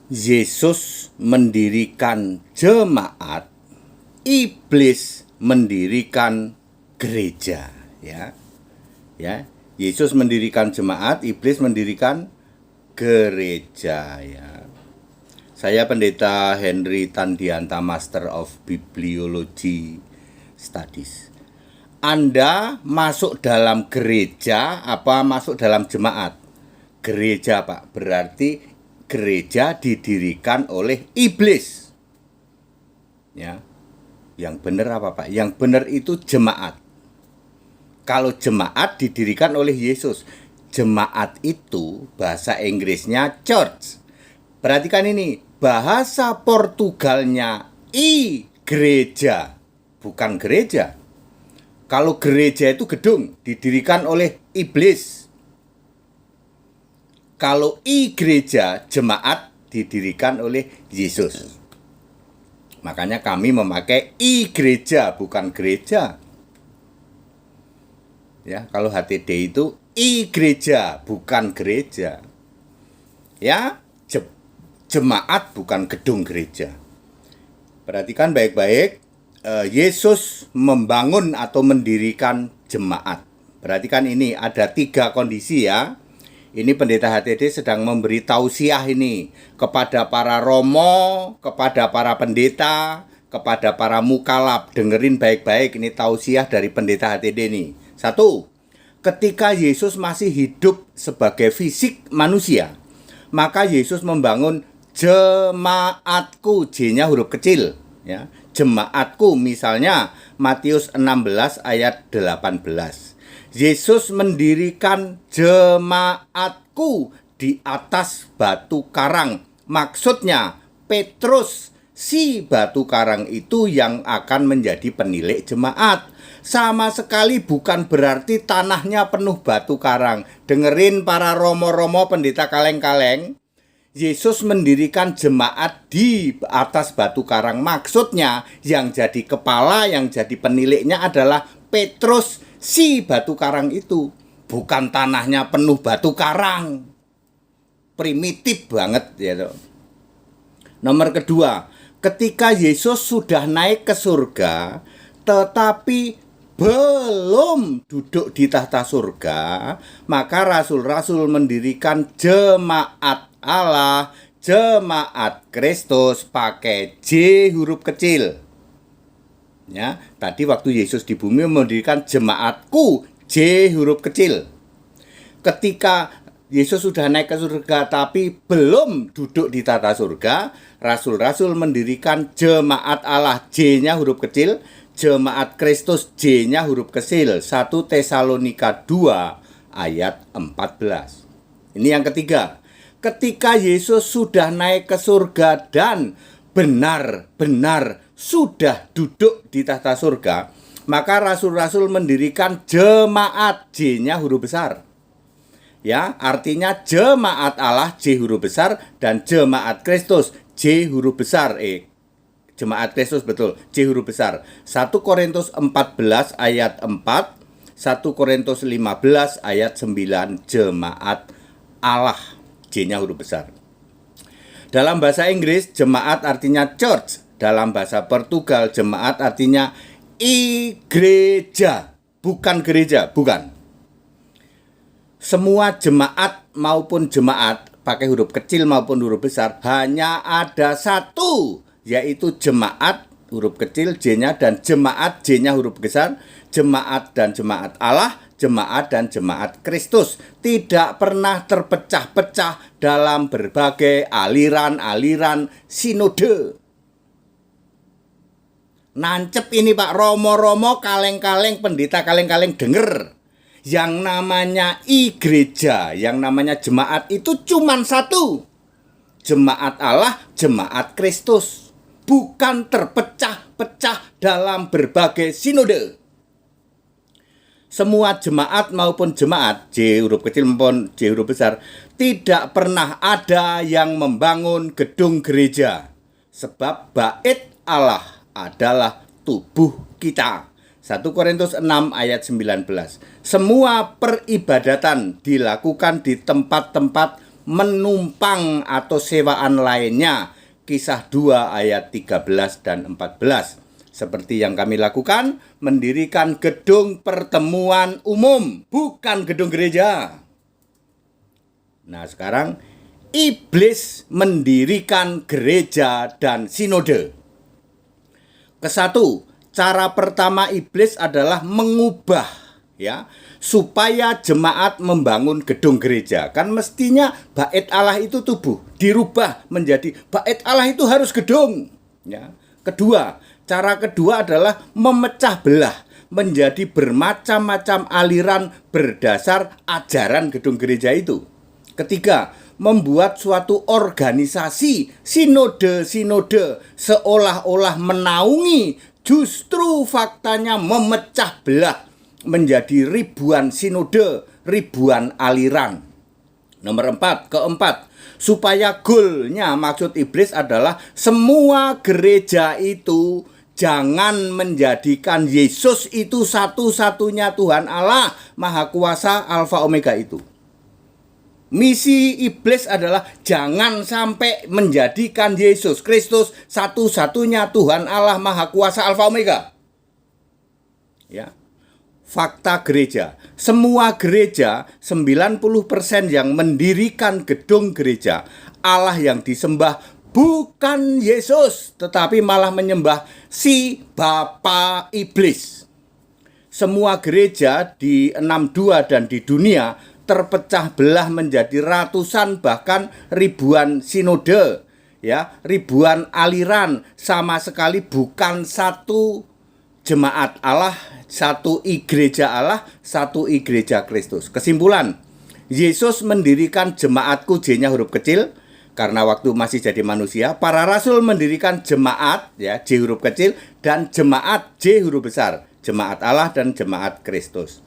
Yesus mendirikan jemaat, iblis mendirikan gereja, ya. Ya, Yesus mendirikan jemaat, iblis mendirikan gereja, ya. Saya Pendeta Henry Tandianta, Master of Bibliology Studies. Anda masuk dalam gereja apa masuk dalam jemaat? Gereja, Pak. Berarti gereja didirikan oleh iblis. Ya. Yang benar apa, Pak? Yang benar itu jemaat. Kalau jemaat didirikan oleh Yesus. Jemaat itu bahasa Inggrisnya church. Perhatikan ini, bahasa Portugalnya gereja, bukan gereja. Kalau gereja itu gedung, didirikan oleh iblis. Kalau gereja, jemaat, didirikan oleh Yesus. Makanya kami memakai gereja, bukan gereja. Ya, kalau HTD itu gereja, bukan gereja. Ya, jemaat bukan gedung gereja. Perhatikan baik-baik, Yesus membangun atau mendirikan jemaat. Perhatikan ini, ada 3 kondisi, ya. Ini Pendeta HTD sedang memberi tausiah ini kepada para romo, kepada para pendeta, kepada para mukalab. Dengerin baik-baik, ini tausiah dari Pendeta HTD nih. 1. Ketika Yesus masih hidup sebagai fisik manusia, maka Yesus membangun jemaatku, J-nya huruf kecil, ya. Jemaatku, misalnya Matius 16 ayat 18. Yesus mendirikan jemaatku di atas batu karang. Maksudnya Petrus, si batu karang itu yang akan menjadi penilik jemaat. Sama sekali bukan berarti tanahnya penuh batu karang. Dengerin para romo-romo pendeta kaleng-kaleng. Yesus mendirikan jemaat di atas batu karang. Maksudnya yang jadi kepala, yang jadi peniliknya adalah Petrus, si batu karang itu. Bukan tanahnya penuh batu karang. Primitif banget, ya. Nomor kedua, ketika Yesus sudah naik ke surga, tetapi belum duduk di tahta surga, maka rasul-rasul mendirikan jemaat Allah, jemaat Kristus, pakai J huruf kecil. Ya, tadi waktu Yesus di bumi mendirikan jemaatku, J huruf kecil. Ketika Yesus sudah naik ke surga tapi belum duduk di tahta surga, rasul-rasul mendirikan jemaat Allah, J-nya huruf kecil, jemaat Kristus, J-nya huruf kecil. 1 Tesalonika 2 ayat 14. Ini yang ketiga. Ketika Yesus sudah naik ke surga dan benar-benar sudah duduk di tahta surga, maka rasul-rasul mendirikan jemaat, J-nya huruf besar. Ya, artinya jemaat Allah, J huruf besar, dan jemaat Kristus, J huruf besar. Jemaat Kristus, betul, J huruf besar. 1 Korintus 14 ayat 4, 1 Korintus 15 ayat 9, jemaat Allah, J-nya huruf besar. Dalam bahasa Inggris, jemaat artinya church. Dalam bahasa Portugal, jemaat artinya gereja, bukan gereja, bukan. Semua jemaat maupun jemaat, pakai huruf kecil maupun huruf besar, hanya ada satu, yaitu jemaat, huruf kecil J-nya, dan jemaat, J-nya huruf besar, jemaat dan jemaat Allah, jemaat dan jemaat Kristus. Tidak pernah terpecah-pecah dalam berbagai aliran-aliran sinode. Nancep ini, Pak, romo-romo, kaleng-kaleng, pendeta kaleng-kaleng, denger. Yang namanya gereja, yang namanya jemaat itu cuma satu. Jemaat Allah, jemaat Kristus. Bukan terpecah-pecah dalam berbagai sinode. Semua jemaat maupun jemaat, J huruf kecil maupun J huruf besar, tidak pernah ada yang membangun gedung gereja. Sebab bait Allah adalah tubuh kita. 1 Korintus 6 ayat 19. Semua peribadatan dilakukan di tempat-tempat menumpang atau sewaan lainnya. Kisah 2 ayat 13 dan 14. Seperti yang kami lakukan, mendirikan gedung pertemuan umum, bukan gedung gereja. Nah, sekarang iblis mendirikan gereja dan sinode. Kesatu, cara pertama iblis adalah mengubah supaya jemaat membangun gedung gereja. Kan mestinya bait Allah itu tubuh, dirubah menjadi bait Allah itu harus gedung. Cara kedua adalah memecah belah menjadi bermacam-macam aliran berdasar ajaran gedung gereja itu. Ketiga, membuat suatu organisasi sinode seolah-olah menaungi, justru faktanya memecah belah menjadi ribuan sinode, ribuan aliran. Keempat, supaya goalnya, maksud iblis adalah semua gereja itu jangan menjadikan Yesus itu satu-satunya Tuhan Allah Maha Kuasa Alfa Omega itu. Misi iblis adalah jangan sampai menjadikan Yesus Kristus satu-satunya Tuhan Allah Maha Kuasa Alfa Omega. Fakta gereja, semua gereja 90% yang mendirikan gedung gereja, Allah yang disembah bukan Yesus, tetapi malah menyembah si Bapa Iblis. Semua gereja di 62 dan di dunia terpecah belah menjadi ratusan bahkan ribuan sinode, ribuan aliran, sama sekali bukan satu jemaat Allah, satu gereja Allah, satu gereja Kristus. Kesimpulan, Yesus mendirikan jemaatku, J-nya huruf kecil, karena waktu masih jadi manusia. Para rasul mendirikan jemaat, J huruf kecil, dan jemaat J huruf besar, jemaat Allah dan jemaat Kristus.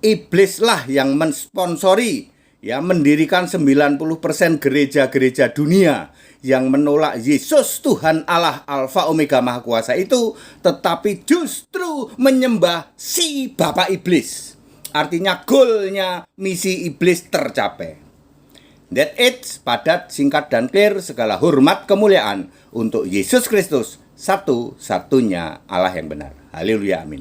Iblislah yang mensponsori, mendirikan 90% gereja-gereja dunia yang menolak Yesus Tuhan Allah Alfa Omega Maha Kuasa itu, tetapi justru menyembah si Bapa Iblis. Artinya goalnya, misi iblis tercapai. That it, padat, singkat, dan clear. Segala hormat kemuliaan untuk Yesus Kristus, satu-satunya Allah yang benar. Haleluya, amin.